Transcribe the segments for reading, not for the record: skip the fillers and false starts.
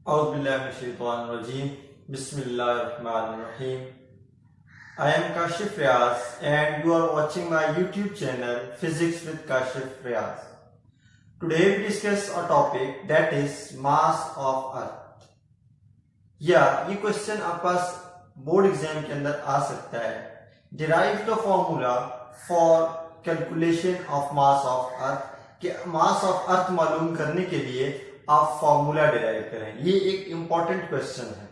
Auzubillahiminash-shaytanir-rajim. Bismillahir-rahmanir-rahim. I am Kashif Riaz and you are watching my YouTube channel Physics with Kashif Riaz. Today we discuss a topic that is mass of Earth. ये question आपके पास board exam के अंदर आ सकता है. Derive the formula for calculation of mass of Earth. कि mass of earth मालूम करने के लिए आप फॉर्मूला डिराइव करें. ये एक इंपॉर्टेंट क्वेश्चन है.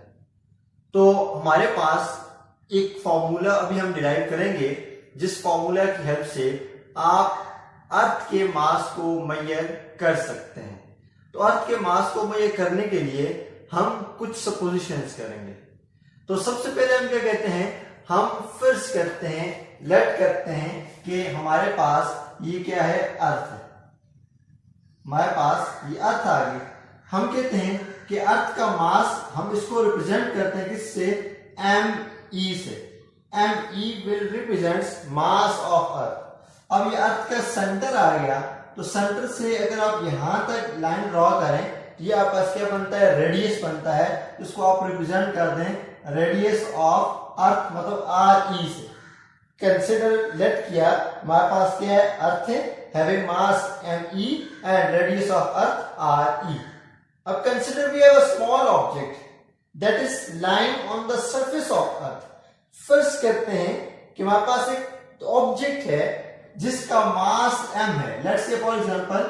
तो हमारे पास एक फॉर्मूला अभी हम डिराइव करेंगे जिस फॉर्मूला की हेल्प से आप अर्थ के मास को मेजर कर सकते हैं. तो अर्थ के मास को मेजर करने के लिए हम कुछ सपोजिशंस करेंगे. तो सबसे पहले हम क्या कहते हैं, हम फर्ज करते हैं, लेट करते हैं कि हमारे पास ये क्या है, अर्थ है. हमारे पास ये अर्थ आ गई. हम कहते हैं कि अर्थ का मास हम इसको रिप्रेजेंट करते हैं किससे, ME से. ME will represents mass of earth. अब ये अर्थ का सेंटर आ गया, तो सेंटर से अगर आप यहां तक लाइन ड्रॉ करें, ये आपका क्या बनता है, रेडियस बनता है. इसको आप रिप्रेजेंट कर दें रेडियस ऑफ अर्थ, मतलब RE से. कंसिडर लेट किया, हमारे पास क्या है, अर्थ है, having mass ME and radius of earth RE. अब consider we have a small object that is lying on the surface of earth. First करते हैं कि हमारे पास एक ऑब्जेक्ट है जिसका मास m है. लेट्स से फॉर एग्जांपल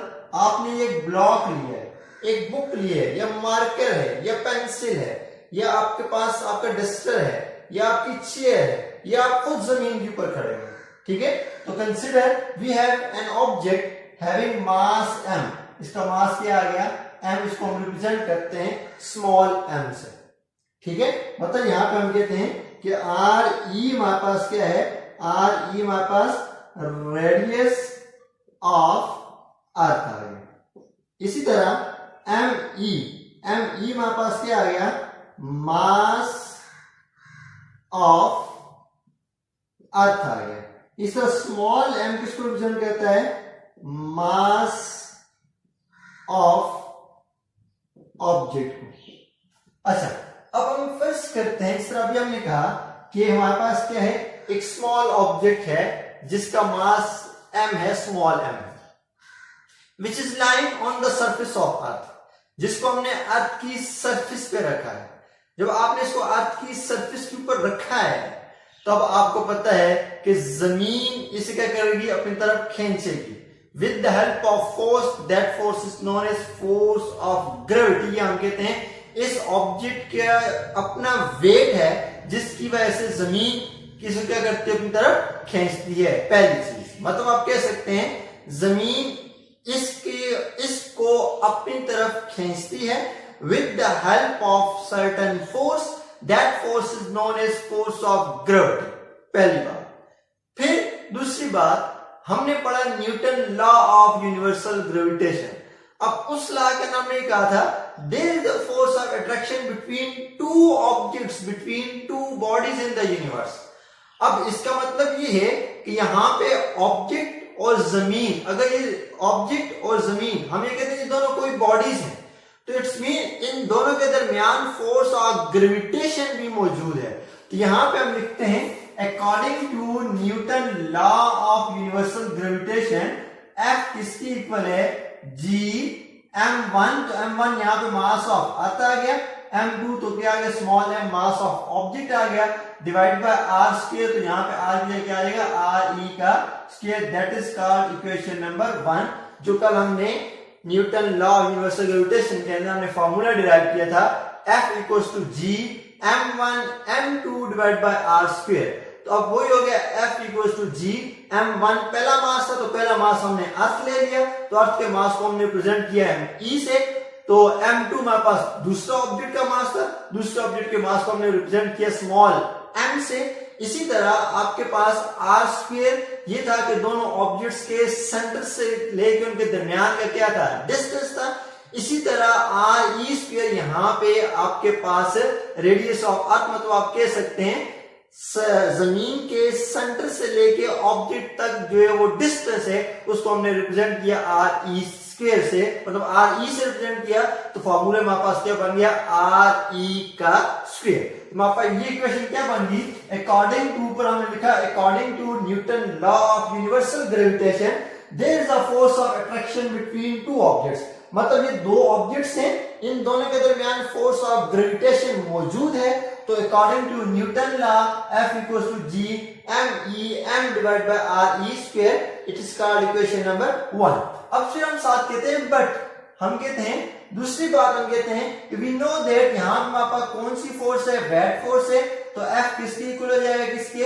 आपने एक ब्लॉक लिया है, एक बुक ली है, या मार्कर है, या पेंसिल है, या आपके पास आपका डस्टर है, या आपकी चेयर है, या आप खुद जमीन के ऊपर खड़े हैं. ठीक है, तो consider we have an object having mass m. इसका मास क्या आ गया, m. इसको हम रिप्रेजेंट करते हैं स्मॉल m से. ठीक है, मतलब यहां पे हम कहते हैं कि RE हमारे पास क्या है, RE हमारे पास रेडियस ऑफ अर्थ आ गया. इसी तरह ME हमारे पास क्या आ गया, मास ऑफ अर्थ आ गया. इस तरह स्मॉल m किसको रिप्रेजेंट करता है, मास ऑफ ऑब्जेक्ट को. अच्छा, अब हम फर्स्ट करते हैं, इस तरह अभी हमने कहा कि हमारे पास क्या है, एक स्मॉल ऑब्जेक्ट है जिसका मास m है, small m, which is lying on the surface of earth, जिसको हमने अर्थ की सरफेस पे रखा है. जब आपने इसको अर्थ की सरफेस के ऊपर रखा है, तब आपको पता है कि जमीन इसे क्या करेगी, अपनी तरफ खींचेगी with the help of force. That force is known as force of gravity. हम कहते हैं इस ऑब्जेक्ट का अपना वेट है जिसकी वजह से जमीन किसे क्या करती है, अपनी तरफ खींचती है. पहली चीज, मतलब आप कह सकते हैं जमीन इसको अपनी तरफ खींचती है with the help of certain force. That force is known as force of gravity. पहली बात. फिर दूसरी बात, हमने पढ़ा Newton law of universal gravitation. अब उस लॉ का नाम ने कहा था there is a force of attraction between two objects, between two bodies in the universe. अब इसका मतलब ये है कि यहाँ पे ऑब्जेक्ट और जमीन, अगर ये ऑब्जेक्ट और जमीन हम ये कहते हैं ये दोनों कोई बॉडीज हैं, तो इट्स मीन इन दोनों के दरमियान फोर्स ऑफ ग्रेविटेशन भी मौजूद है. तो यहां पे हम लिखते हैं according to Newton law of universal gravitation, F किसकी इक्वल है, G m1. तो m1 यहां पे मास ऑफ अर्थ आ गया, m2 तो क्या आ गया, small m, mass of object आ गया, डिवाइड बाय r स्क्वायर. तो यहां पे r क्या आ जाएगा, RE का square. That is called equation number 1, जो कल हमने Newton law of universal gravitation के अंदर हमने फॉर्मूला डिराइव किया था, F equals to G m1 m2 divide by r square. तो अब वही हो गया, F equals to G m1 पहला मास था, तो पहला मास हमने अर्थ ले लिया, तो अर्थ के मास को हमने प्रेजेंट किया ME से. तो m2 हमारे पास दूसरा ऑब्जेक्ट का मास था, दूसरे ऑब्जेक्ट के मास को हमने रिप्रेजेंट किया स्मॉल m से. इसी तरह आपके पास r स्क्वायर ये था कि दोनों ऑब्जेक्ट्स के सेंटर से लेके उनके दरमियान का क्या था, डिस्टेंस था. इसी तरह RE स्क्वायर यहाँ पे आपके पास रेडियस ऑफ अर्थ, मतलब आप कह सकते हैं जमीन के सेंटर से लेके ऑब्जेक्ट तक जो है वो डिस्टेंस है, उसको हमने रिप्रेजेंट किया RE स्क्वायर से, मतलब आर ई से रिप्रेजेंट किया तो फॉर्मूले में हमारे पास क्या बन गया, आर ई का स्क्वायर। तो हमारे पास ये इक्वेशन क्या बन गई, अकॉर्डिंग टू, पर हमने लिखा according to Newton law of universal gravitation there is a force of attraction between two objects. मतलब ये दो ऑब्जेक्ट्स हैं, इन दोनों के दरमियान फोर्स ऑफ ग्रेविटेशन मौजूद है। तो according to Newton law F equals to G m divide by R E square, it is called equation number 1। अब फिर हम साथ कहते हैं बट, हम कहते हैं दूसरी बात, हम कहते हैं कि वी नो दैट यहां हमारे पास कौन सी फोर्स है, वेट फोर्स है। तो F किसके इक्वल हो जाएगा, किसके,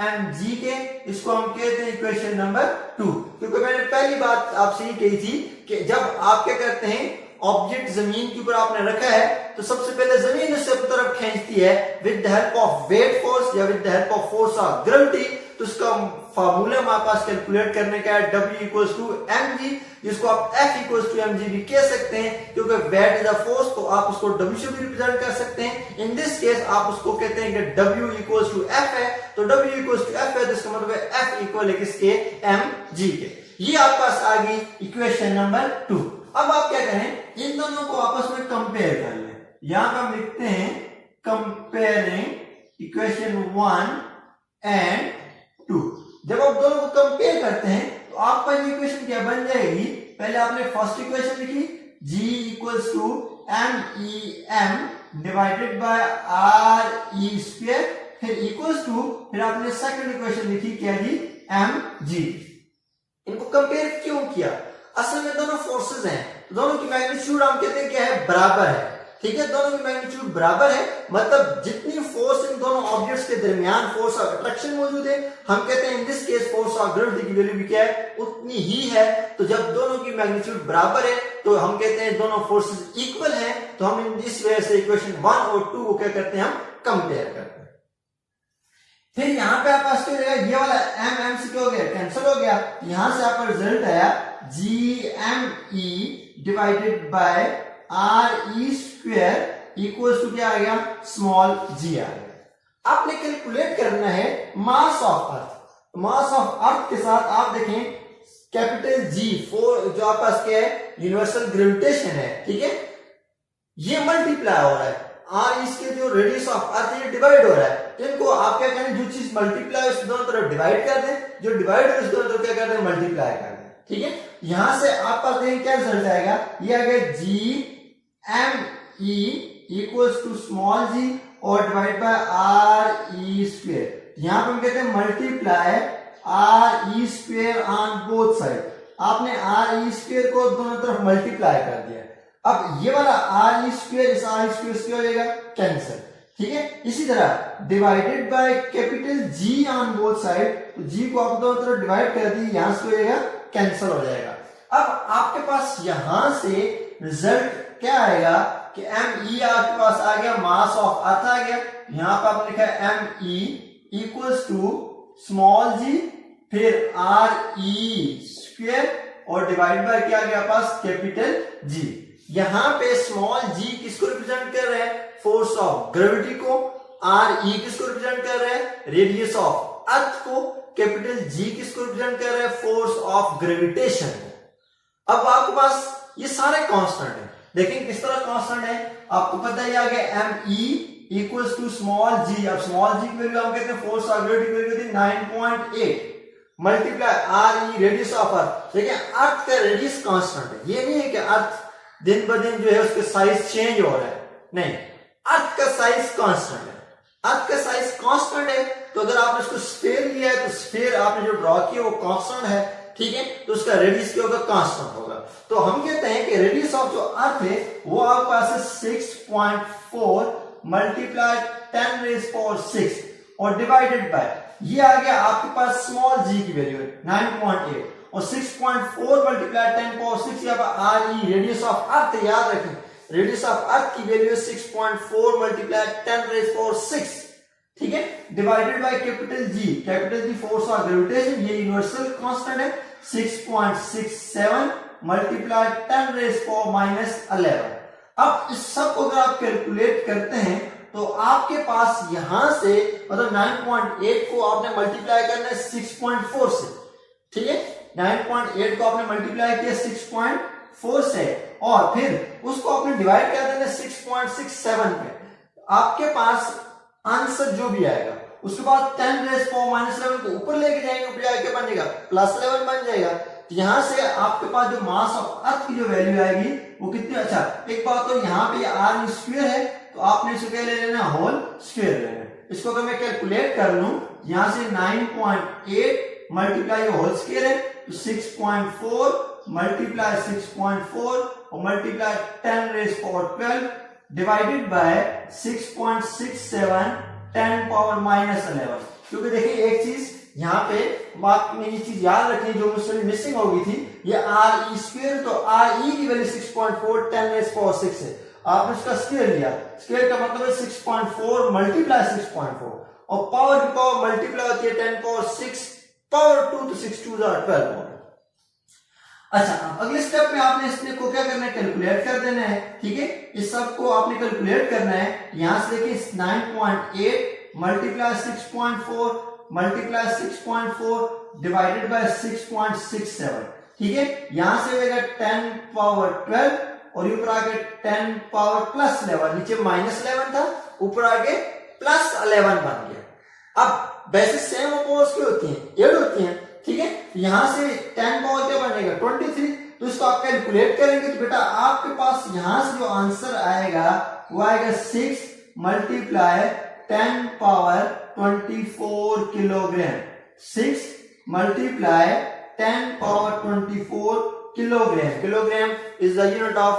mg के। इसको हम कहते हैं इक्वेशन नंबर 2, क्योंकि मैंने पहली बात आपसे ये कही थी कि जब आप क्या करते हैं, ऑब्जेक्ट जमीन के ऊपर आपने रखा है तो सबसे पहले जमीन उससे अपनी तरफ खींचती है with the help of weight force या with the help of force of gravity. तो उसका फार्मूला हमारे पास कैलकुलेट करने का है W इक्वल्स टू mg, जिसको आप F इक्वल्स टू mg भी कह सकते हैं, क्योंकि वेट इज अ फोर्स तो आप उसको W से भी रिप्रेजेंट कर सकते हैं। इन दिस केस आप उसको कहते हैं कि W इक्वल्स टू F है, तो W इक्वल्स टू F है तो इसका मतलब है F इक्वल है किसके, mg के। ये आपके पास आ गई इक्वेशन नंबर 2। अब आप क्या करें, इन दोनों को आपस में कंपेयर कर लें। यहां पर हम लिखते हैं कंपेयरिंग इक्वेशन 1 एंड 2। जब आप दोनों को कंपेयर करते हैं तो आपका ये इक्वेशन क्या बन जाएगी, पहले आपने फर्स्ट इक्वेशन लिखी G equals to MEM divided by RE square, फिर इक्वल्स टू, फिर आपने सेकंड इक्वेशन लिखी क्या जी, mg। इनको कंपेयर क्यों किया, असल में दोनों फोर्सेस हैं, दोनों की मैग्नीट्यूड हम कहते हैं क्या है, बराबर है। ठीक है, दोनों की मैग्नीट्यूड बराबर है, मतलब जितनी फोर्स इन दोनों ऑब्जेक्ट्स के दरमियान फोर्स ऑफ अट्रैक्शन मौजूद है, हम कहते हैं in this case force of gravity की वैल्यू भी क्या है, उतनी ही है। तो जब दोनों की मैग्नीट्यूड बराबर है तो हम कहते हैं दोनों फोर्सेस इक्वल हैं। तो हम इन इस वजह से इक्वेशन 1 और 2 को क्या करते हैं, हम कंपेयर करते हैं। फिर यहां पे आपका क्या हो जाएगा, ये वाला m से क्या हो गया, कैंसिल हो गया। यहां से आपका रिजल्ट आया GME divided by RE square equals to क्या आ गया, स्मॉल g आ गया। आपने कैलकुलेट करना है mass of earth. Mass of earth के साथ आप देखें कैपिटल G फोर, जो आपके पास क्या है, यूनिवर्सल ग्रेविटेशन है, ठीक है, ये मल्टीप्लाई हो रहा है, और इसके जो रेडियस ऑफ अर्थ है डिवाइड हो रहा है। तो इनको आप क्या करें, जो चीज मल्टीप्लाई उस दोनों तरफ डिवाइड कर दें, जो डिवाइड है उस दोनों तरफ क्या कर दें, मल्टीप्लाई कर दें। ठीक है, यहां से आप पास देखें क्या रिजल्ट आएगा, ये आ गया GME equals to small g और डिवाइड बाय RE स्क्वायर। यहां पर हम कहते हैं multiply RE square on both side. आपने RE स्क्वायर को दोनों तरफ मल्टीप्लाई कर दिया। अब ये वाला RE स्क्वायर इस RE स्क्वायर से क्या हो जाएगा, कैंसिल। ठीक है, इसी तरह divided by capital G on both side, तो G को आप दोनों तरफ डिवाइड कर दी, यहां से हो जाएगा, कैंसिल हो जाएगा। अब आपके पास यहां से रिजल्ट क्या आएगा कि ME आपके पास आ गया, मास ऑफ अर्थ आ गया। यहां पर आपने लिखा है ME equals to small g फिर RE स्क्वायर और डिवाइड बाय क्या आ गया पास, कैपिटल G। यहां पे स्मॉल g किसको रिप्रेजेंट कर रहा है, फोर्स ऑफ ग्रेविटी को। RE किसको रिप्रेजेंट कर रहा है, रेडियस ऑफ अर्थ को। कैपिटल G किसको रिप्रेजेंट कर रहा है, फोर्स ऑफ ग्रेविटेशन को। अब आपके पास ये सारे कांस्टेंट है, देखें किस तरह कांस्टेंट है, आपको पता ही आ गया ME equals to small g। अब स्मॉल g की वैल्यू हम कहते हैं फोर्स ऑफ ग्रेविटी की वैल्यू थी 9.8 multiply RE radius of earth. देखिए अर्थ का रेडियस कांस्टेंट है, ये नहीं है कि अर्थ दिन ब दिन जो है उसके साइज चेंज हो रहा है, नहीं, अर्थ का साइज कांस्टेंट है। अर्थ का साइज कांस्टेंट है, तो अगर आपने इसको स्फीयर लिया है तो स्फीयर आपने जो ड्रॉ किया वो कांस्टेंट है, ठीक है, तो उसका रेडियस क्या होगा, कांस्टेंट होगा। तो हम कहते हैं कि रेडियस ऑफ जो अर्थ है वो आपके पास है 6.4 मल्टीप्लाई 10 रेज़ पावर 6 और डिवाइडेड बाय, ये आ गया आपके पास स्मॉल g की वैल्यू है 9.8 और 6.4 मल्टीप्लाई 10 पावर 6 यहाँ पर RE रेडियस ऑफ अर्थ, याद रखें रेडियस ऑफ अर्थ की वैल्यू 6.4 मल्टीप्लाई 10 रेज़ पावर 6, ठीक है, divided by capital G। Capital G force of gravitation, ये यूनिवर्सल कांस्टेंट है, 6.67 मल्टीप्लाई 10 रेज़ पावर -11। अब इस सब को अगर आप कैलकुलेट करते हैं तो आपके पास यहां से मतलब 9.8 को आपने मल्टीप्लाई करना है 6.4 से, ठीक है, 9.8 को आपने मल्टीप्लाई किया 6.4 फोर्स है और फिर उसको आपने डिवाइड कर देना 6.67 पे, आपके पास आंसर जो भी आएगा उसके बाद 10⁻⁻11 को ऊपर लेके जाएंगे, ऊपर जाके बनेगा +11 बन जाएगा। तो यहां से आपके पास जो मास ऑफ अर्थ की जो वैल्यू आएगी वो कितनी, अच्छा एक बात तो यहाँ पे r स्क्वायर है तो आपने इसको क्या ले लेना, होल स्क्वायर ले लेना। इसको अगर मैं कैलकुलेट कर लूं, यहां से 9.8 मल्टीप्लाई होल स्क्वायर है तो 6.4 मल्टीप्लाई 6.4 और मल्टीप्लाई 10⁻12 डिवाइडेड बाय 6.67 10⁻⁻11। क्योंकि देखिए एक चीज यहाँ पे बात में ये चीज याद रखनी जो मुझसे मिसिंग हो गई थी, ये r e स्क्वायर, तो r e की वैल्यू 6.4 10⁻6 है, आपने इसका स्क्वायर लिया, स्क्वायर का मतलब है 6.4 मल्टीप्लाई 6.4 और पावर की पावर मल्टीप्लाई होती है 10⁻6 पावर 2 तो 6 2 12। अच्छा अगले स्टेप में आपने इसने को क्या करना है, कैलकुलेट कर देना है, ठीक है। इस सब को आपने कैलकुलेट करना है, यहां से देखिए 9.8 मल्टीप्लाई 6.4 मल्टीप्लाई 6.4 डिवाइडेड बाय 6.67, ठीक है। यहां से होगा 10⁻12 और ऊपर आके 10⁻+11, नीचे -11 था, ऊपर आके +11 बन गया। अब वैसे सेम अपोज की होती हैं, 8 होती हैं, ठीक है। यहां से 10 पावर क्या बनेगा 23, तो इसको आप कैलकुलेट करेंगे तो बेटा आपके पास यहां से जो आंसर आएगा वो आएगा 6 multiply 10⁻24 kilogram, 6 multiply 10⁻24 kilogram, kilogram is the unit of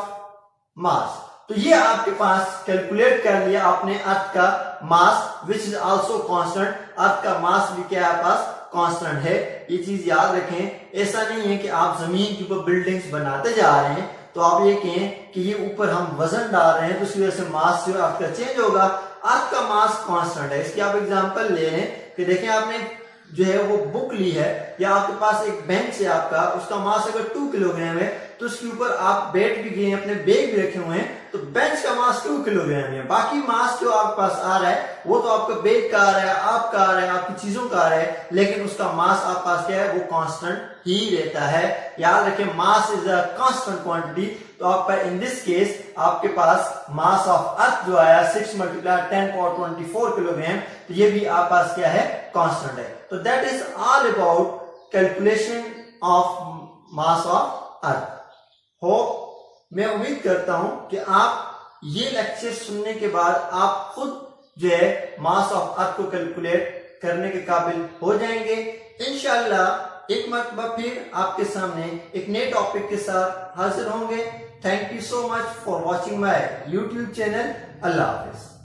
mass. तो ये आपके पास कैलकुलेट कर लिया आपने अर्थ का मास विच इज आल्सो कांस्टेंट, अर्थ का मास भी क्या है पास कांस्टेंट है। ये चीज याद रखें, ऐसा नहीं है कि आप जमीन के ऊपर बिल्डिंग्स बनाते जा रहे हैं तो आप ये कहें कि ये ऊपर हम वजन डाल रहे हैं तो उसकी वजह से मास जो अर्थ का चेंज होगा, अर्थ का मास कांस्टेंट है। इसकी आप एग्जांपल ले लें कि देखें आपने जो है वो बुक ली है या आपके पास एक बेंच है आपका, उसका मास अगर 2 किलोग्राम है तो उसके ऊपर आप बैठ भी गए, अपने बैग भी रखे हुए हैं तो बेंच का मास 2 किलोग्राम है। बाकी मास जो आपके पास आ रहा है वो तो आपका बैग का आ रहा है, आपका आ रहा है, आपकी चीजों का आ रहा है, लेकिन उसका मास आपके पास क्या है वो कांस्टेंट ही रहता है। याद रखें mass is a constant quantity. तो आपका इन दिस केस आपके पास मास ऑफ अर्थ जो आया 6 मल्टीप्लाई 10⁻24 किलोग्राम, तो ये भी आपके पास क्या है कांस्टेंट है। तो that is all about calculation of mass of earth. हो मैं उम्मीद करता हूं कि आप ये लेक्चर सुनने के बाद आप खुद जो है मास ऑफ अर्थ को कैलकुलेट करने के काबिल हो जाएंगे। इंशाल्लाह एक मरतबा फिर आपके सामने एक नए टॉपिक के साथ हाजिर होंगे। Thank you so much for watching my YouTube channel. Allah Hafiz.